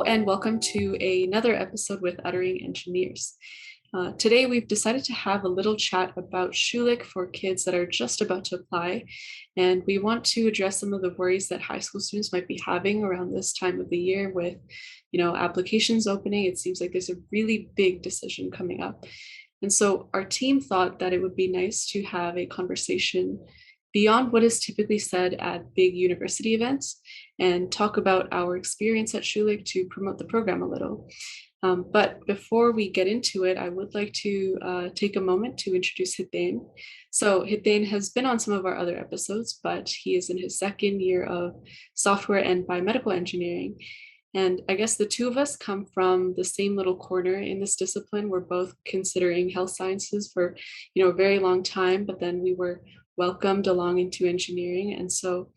and welcome to another episode with Uddering Engineers. Today, we've decided to have a little chat about Schulich for kids that are just about to apply. And we want to address some of the worries that high school students might be having around this time of the year with, applications opening. It seems like there's a really big decision coming up. And so our team thought that it would be nice to have a conversation beyond what is typically said at big university events and talk about our experience at Schulich to promote the program a little. But before we get into it, I would like to take a moment to introduce Hiten. So Hiten has been on some of our other episodes, but he is in his second year of software and biomedical engineering. And I guess the two of us come from the same little corner in this discipline. We're both considering health sciences for, a very long time, but then we were welcomed along into engineering. And so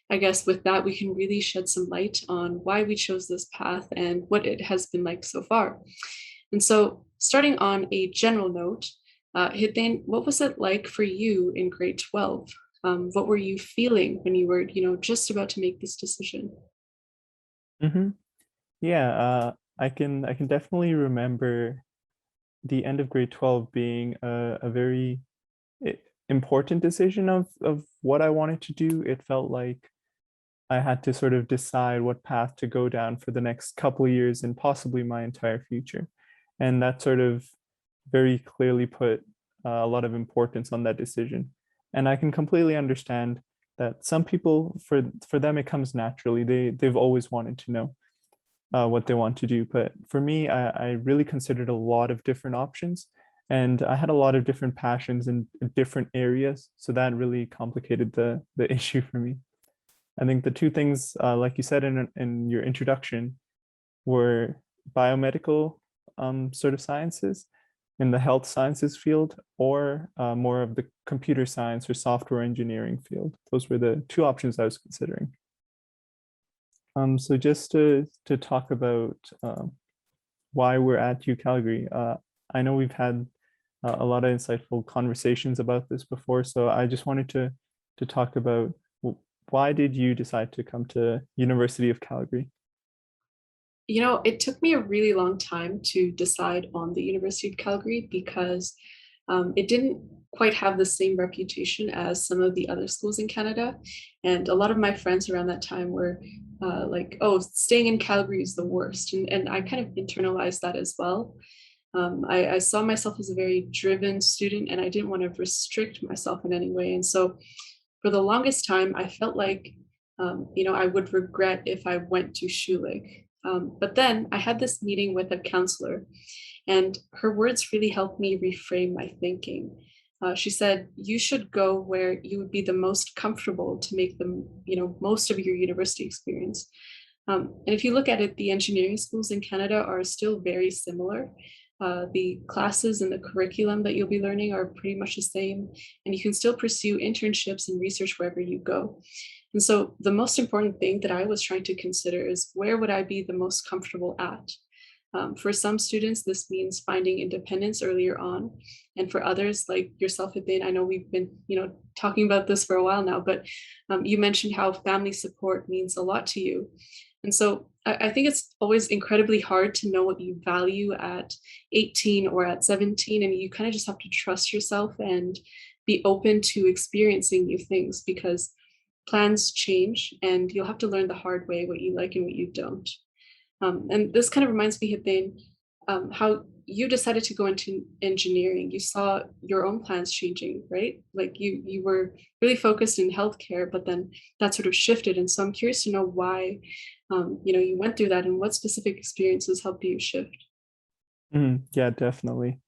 I guess with that, we can really shed some light on why we chose this path and what it has been like so far. And so starting on a general note, Hiten, what was it like for you in grade 12? What were you feeling when you were, just about to make this decision? hmm Yeah, I can definitely remember the end of grade 12 being a very important decision of what I wanted to do. It felt like I had to sort of decide what path to go down for the next couple of years and possibly my entire future. And that sort of very clearly put a lot of importance on that decision. And I can completely understand that some people, for them, it comes naturally. They've always wanted to know what they want to do. But for me, I really considered a lot of different options, and I had a lot of different passions in different areas. So that really complicated the issue for me. I think the two things, like you said in your introduction, were biomedical sort of sciences in the health sciences field, or more of the computer science or software engineering field. Those were the two options I was considering. So just to talk about why we're at U Calgary, I know we've had a lot of insightful conversations about this before, so I just wanted to talk about why did you decide to come to University of Calgary? It took me a really long time to decide on the University of Calgary because it didn't quite have the same reputation as some of the other schools in Canada. And a lot of my friends around that time were like, oh, staying in Calgary is the worst. And I kind of internalized that as well. I saw myself as a very driven student and I didn't want to restrict myself in any way. And so for the longest time, I felt like, I would regret if I went to Schulich. But then I had this meeting with a counselor, and her words really helped me reframe my thinking. She said, "You should go where you would be the most comfortable to make the most of your university experience." And if you look at it, the engineering schools in Canada are still very similar. The classes and the curriculum that you'll be learning are pretty much the same, and you can still pursue internships and research wherever you go. And so the most important thing that I was trying to consider is where would I be the most comfortable at? For some students, this means finding independence earlier on. And for others, like yourself, Hiten, I know we've been, talking about this for a while now, but you mentioned how family support means a lot to you. And so I think it's always incredibly hard to know what you value at 18 or at 17. And you kind of just have to trust yourself and be open to experiencing new things because plans change and you'll have to learn the hard way what you like and what you don't. And this kind of reminds me, Hiten, how you decided to go into engineering. You saw your own plans changing, right? Like you were really focused in healthcare, but then that sort of shifted. And so I'm curious to know why, you went through that and what specific experiences helped you shift. Yeah, definitely.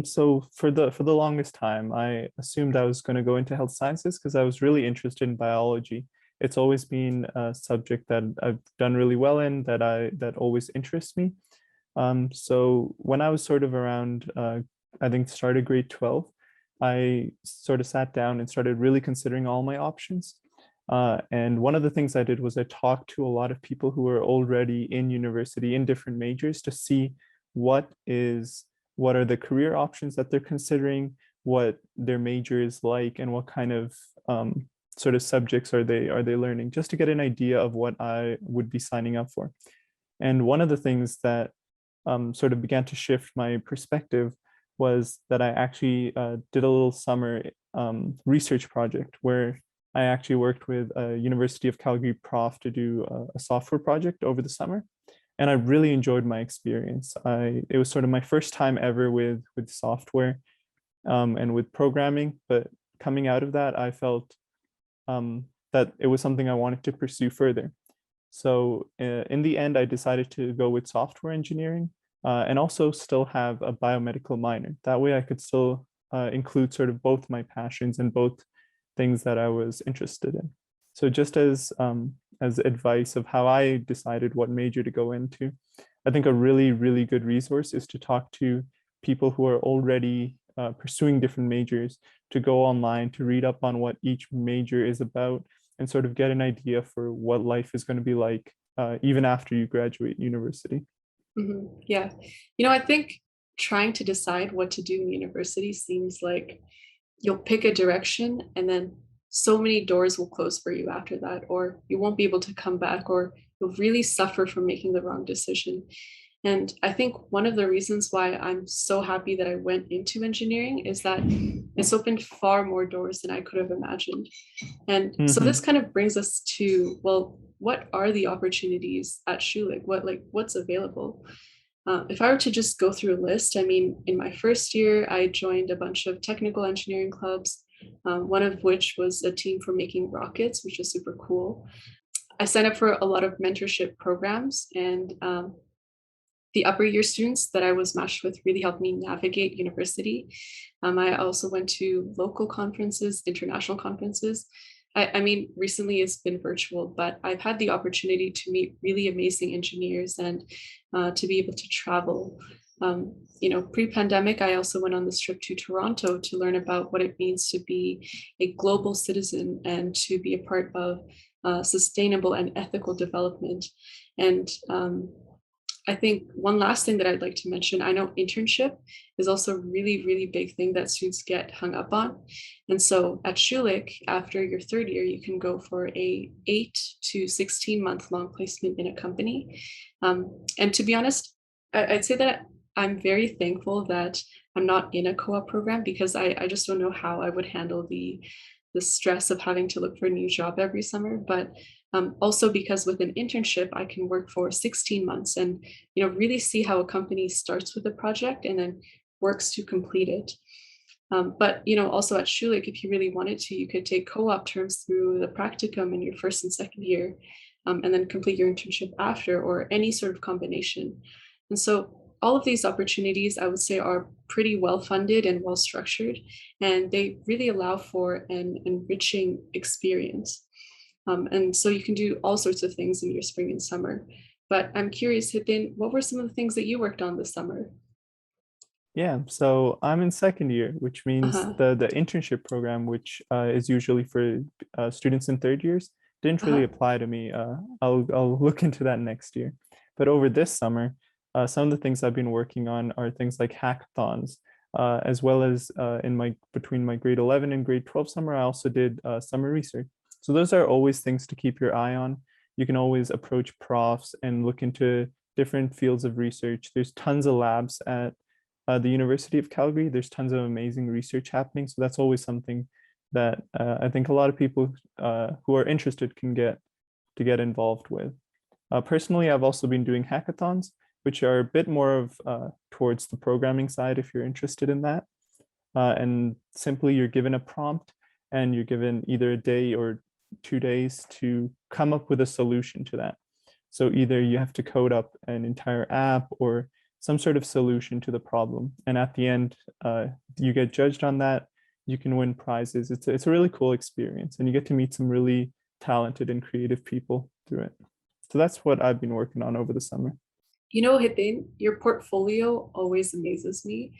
So for the longest time, I assumed I was going to go into health sciences because I was really interested in biology. It's always been a subject that I've done really well in, that always interests me. So when I was sort of around, I think started grade 12, I sort of sat down and started really considering all my options. And one of the things I did was I talked to a lot of people who were already in university in different majors to see what is what are the career options that they're considering, what their major is like, and what kind of sort of subjects are they learning, just to get an idea of what I would be signing up for. And one of the things that sort of began to shift my perspective was that I actually did a little summer research project where I actually worked with a University of Calgary prof to do a software project over the summer. And I really enjoyed my experience. It was sort of my first time ever with software and with programming, but coming out of that, I felt that it was something I wanted to pursue further. So in the end, I decided to go with software engineering and also still have a biomedical minor. That way I could still include sort of both my passions and both things that I was interested in. So just as advice of how I decided what major to go into, I think a really, really good resource is to talk to people who are already pursuing different majors, to go online, to read up on what each major is about, and sort of get an idea for what life is going to be like even after you graduate university. Yeah. I think trying to decide what to do in university seems like you'll pick a direction and then so many doors will close for you after that, or you won't be able to come back, or you'll really suffer from making the wrong decision. And I think one of the reasons why I'm so happy that I went into engineering is that it's opened far more doors than I could have imagined. And so this Hmm. kind of brings us to, well, what are the opportunities at Schulich? What's available? If I were to just go through a list, I mean, in my first year, I joined a bunch of technical engineering clubs, one of which was a team for making rockets, which is super cool. I signed up for a lot of mentorship programs, and the upper year students that I was matched with really helped me navigate university. I also went to local conferences, international conferences. I mean, recently it's been virtual, but I've had the opportunity to meet really amazing engineers and to be able to travel. Pre-pandemic, I also went on this trip to Toronto to learn about what it means to be a global citizen and to be a part of sustainable and ethical development. And I think one last thing that I'd like to mention, I know internship is also a really, really big thing that students get hung up on. And so at Schulich, after your third year, you can go for a 8 to 16 month long placement in a company. And to be honest, I'd say that I'm very thankful that I'm not in a co-op program because I just don't know how I would handle the stress of having to look for a new job every summer. But also because with an internship, I can work for 16 months and really see how a company starts with a project and then works to complete it. But also at Schulich, if you really wanted to, you could take co-op terms through the practicum in your first and second year, and then complete your internship after, or any sort of combination. And so all of these opportunities, I would say, are pretty well funded and well structured, and they really allow for an enriching experience. And so you can do all sorts of things in your spring and summer. But I'm curious, Hipin, what were some of the things that you worked on this summer? Yeah, so I'm in second year, which means Uh-huh. the internship program, which is usually for students in third years, didn't really Uh-huh. apply to me. I'll look into that next year. But over this summer, some of the things I've been working on are things like hackathons, as well as in my between my grade 11 and grade 12 summer, I also did summer research. So those are always things to keep your eye on. You can always approach profs and look into different fields of research. There's tons of labs at the University of Calgary. There's tons of amazing research happening. So that's always something that I think a lot of people who are interested can get involved with. Personally, I've also been doing hackathons, which are a bit more of towards the programming side if you're interested in that. And simply you're given a prompt and you're given either a day or 2 days to come up with a solution to that. So either you have to code up an entire app or some sort of solution to the problem. And at the end, you get judged on that. You can win prizes. It's a really cool experience, and you get to meet some really talented and creative people through it. So that's what I've been working on over the summer. Hipin, your portfolio always amazes me.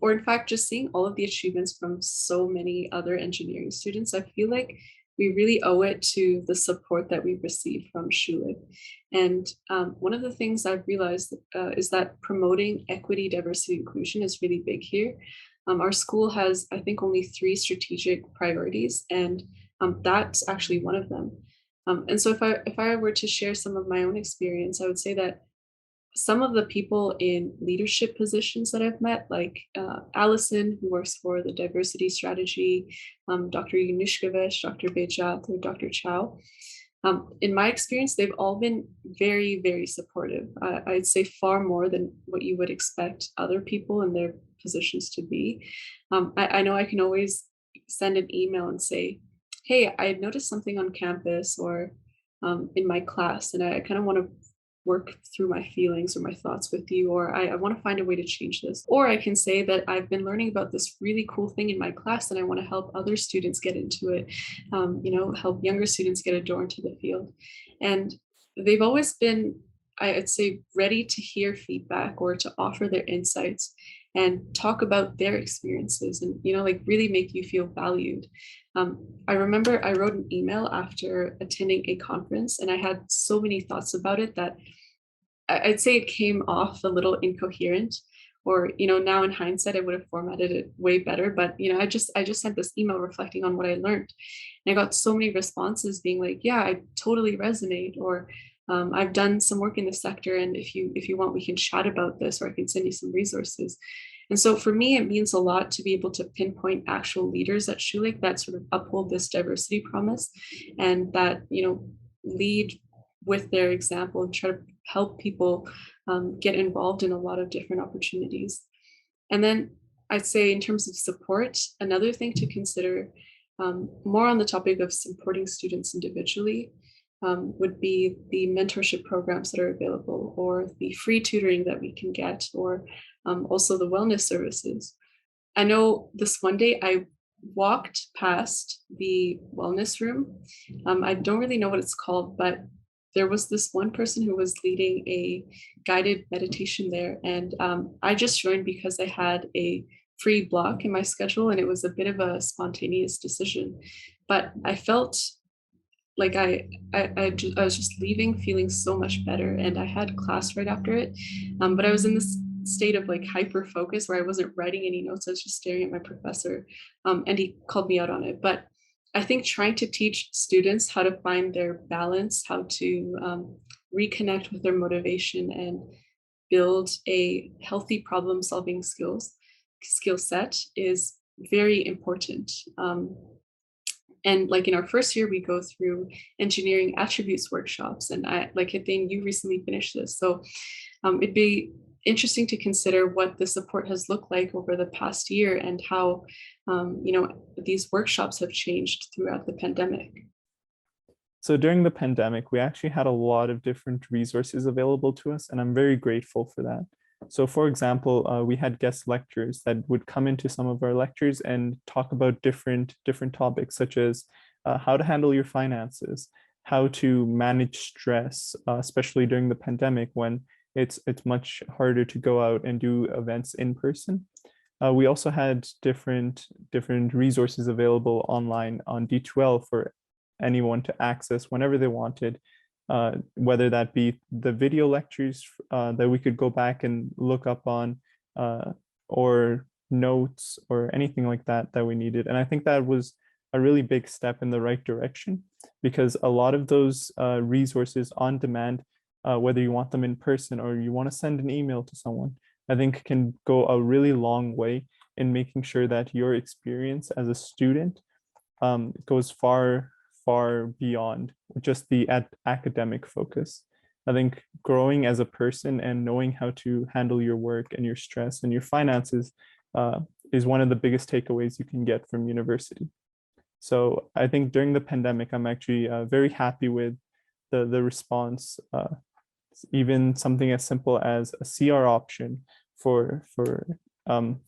Or in fact, just seeing all of the achievements from so many other engineering students, I feel like we really owe it to the support that we've received from Schulich. And one of the things I've realized is that promoting equity, diversity, inclusion is really big here. Our school has, I think, only three strategic priorities, and that's actually one of them. And so if I were to share some of my own experience, I would say that some of the people in leadership positions that I've met, like Allison, who works for the diversity strategy, Dr. Yanushkevich, Dr. Bejat, or Dr. Chow, in my experience, they've all been very, very supportive. I'd say far more than what you would expect other people in their positions to be. I know I can always send an email and say, hey, I noticed something on campus or in my class, and I kind of want to work through my feelings or my thoughts with you, or I want to find a way to change this. Or I can say that I've been learning about this really cool thing in my class and I want to help other students get into it, help younger students get a door into the field. And they've always been, I'd say, ready to hear feedback or to offer their insights and talk about their experiences and, like really make you feel valued. I remember I wrote an email after attending a conference and I had so many thoughts about it that I'd say it came off a little incoherent, or now in hindsight I would have formatted it way better, but I just sent this email reflecting on what I learned, and I got so many responses being like, yeah, I totally resonate, or I've done some work in the sector, and if you want, we can chat about this, or I can send you some resources. And so for me, it means a lot to be able to pinpoint actual leaders at Schulich that sort of uphold this diversity promise and that lead with their example and try to help people get involved in a lot of different opportunities. And then I'd say, in terms of support, another thing to consider, more on the topic of supporting students individually, would be the mentorship programs that are available, or the free tutoring that we can get, or also the wellness services. I know this one day I walked past the wellness room. I don't really know what it's called, but there was this one person who was leading a guided meditation there. And I just joined because I had a free block in my schedule and it was a bit of a spontaneous decision. But I felt like I was just leaving feeling so much better, and I had class right after it, but I was in this state of like hyper focus where I wasn't writing any notes. I was just staring at my professor, and he called me out on it. But I think trying to teach students how to find their balance, how to reconnect with their motivation and build a healthy problem solving skill set is very important. And like in our first year, we go through engineering attributes workshops. And I like Hiten, you recently finished this. So it'd be interesting to consider what the support has looked like over the past year and how these workshops have changed throughout the pandemic. So during the pandemic, we actually had a lot of different resources available to us, and I'm very grateful for that. So for example, we had guest lecturers that would come into some of our lectures and talk about different topics, such as how to handle your finances, how to manage stress, especially during the pandemic when it's much harder to go out and do events in person. We also had different resources available online on D2L for anyone to access whenever they wanted, whether that be the video lectures that we could go back and look up on, or notes or anything like that that we needed. And I think that was a really big step in the right direction, because a lot of those resources on demand, whether you want them in person or you want to send an email to someone, I think can go a really long way in making sure that your experience as a student goes far beyond just the academic focus. I think growing as a person and knowing how to handle your work and your stress and your finances is one of the biggest takeaways you can get from university. So I think during the pandemic, I'm actually very happy with the response. Even something as simple as a CR option for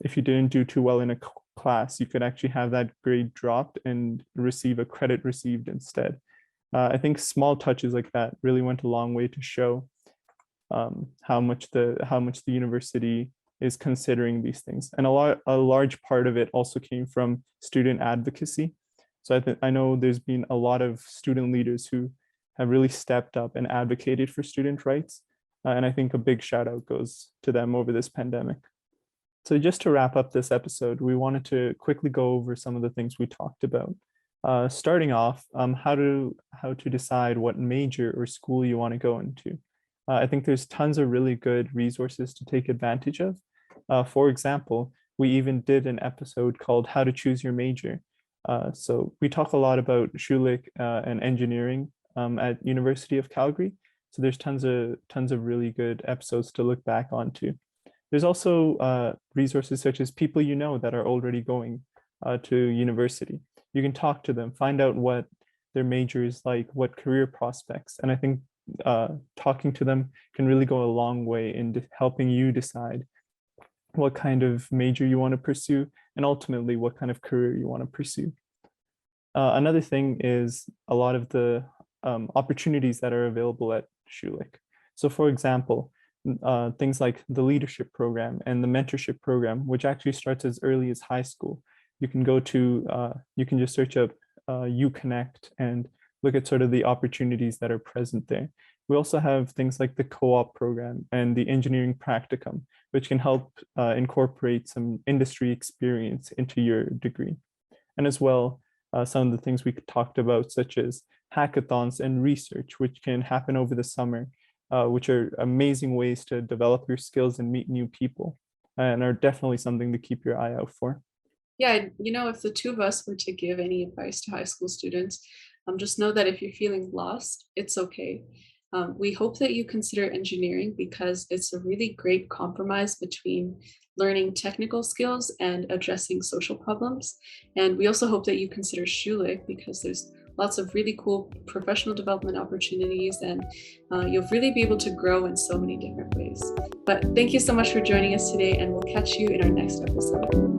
if you didn't do too well in a class, you could actually have that grade dropped and receive a credit received instead. I think small touches like that really went a long way to show how much the university is considering these things. And a large part of it also came from student advocacy. So I know there's been a lot of student leaders who have really stepped up and advocated for student rights. And I think a big shout out goes to them over this pandemic. So just to wrap up this episode, we wanted to quickly go over some of the things we talked about. Starting off, how to decide what major or school you want to go into. I think there's tons of really good resources to take advantage of. For example, we even did an episode called "How to Choose Your Major." So we talk a lot about Schulich and engineering at University of Calgary. So there's tons of really good episodes to look back onto. There's also resources such as people you know that are already going to university. You can talk to them, find out what their major is like, what career prospects. And I think talking to them can really go a long way in helping you decide what kind of major you want to pursue and ultimately what kind of career you want to pursue. Another thing is a lot of the opportunities that are available at Schulich. So, for example, things like the leadership program and the mentorship program, which actually starts as early as high school. You can just search up UConnect and look at sort of the opportunities that are present there. We also have things like the co-op program and the engineering practicum, which can help incorporate some industry experience into your degree. And as well, some of the things we talked about, such as hackathons and research, which can happen over the summer, which are amazing ways to develop your skills and meet new people, and are definitely something to keep your eye out for. Yeah, if the two of us were to give any advice to high school students, just know that if you're feeling lost, it's okay. We hope that you consider engineering because it's a really great compromise between learning technical skills and addressing social problems. And we also hope that you consider Schulich because there's lots of really cool professional development opportunities and you'll really be able to grow in so many different ways. But thank you so much for joining us today, and we'll catch you in our next episode.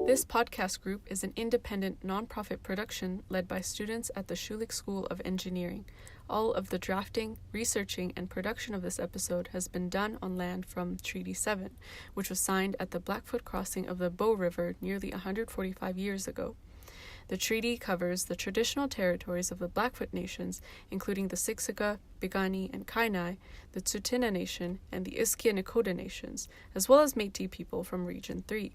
This podcast group is an independent nonprofit production led by students at the Schulich School of Engineering. All of the drafting, researching, and production of this episode has been done on land from Treaty 7, which was signed at the Blackfoot crossing of the Bow River nearly 145 years ago. The treaty covers the traditional territories of the Blackfoot nations, including the Siksika, Piikani, and Kainai, the Tsuut'ina Nation, and the Iskia Nakota nations, as well as Métis people from Region 3.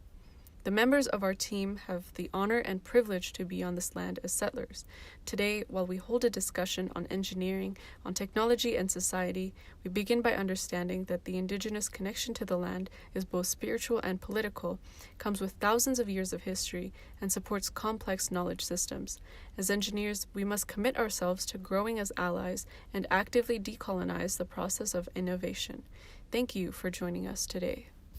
The members of our team have the honor and privilege to be on this land as settlers. Today, while we hold a discussion on engineering, on technology and society, we begin by understanding that the Indigenous connection to the land is both spiritual and political, comes with thousands of years of history, and supports complex knowledge systems. As engineers, we must commit ourselves to growing as allies and actively decolonize the process of innovation. Thank you for joining us today.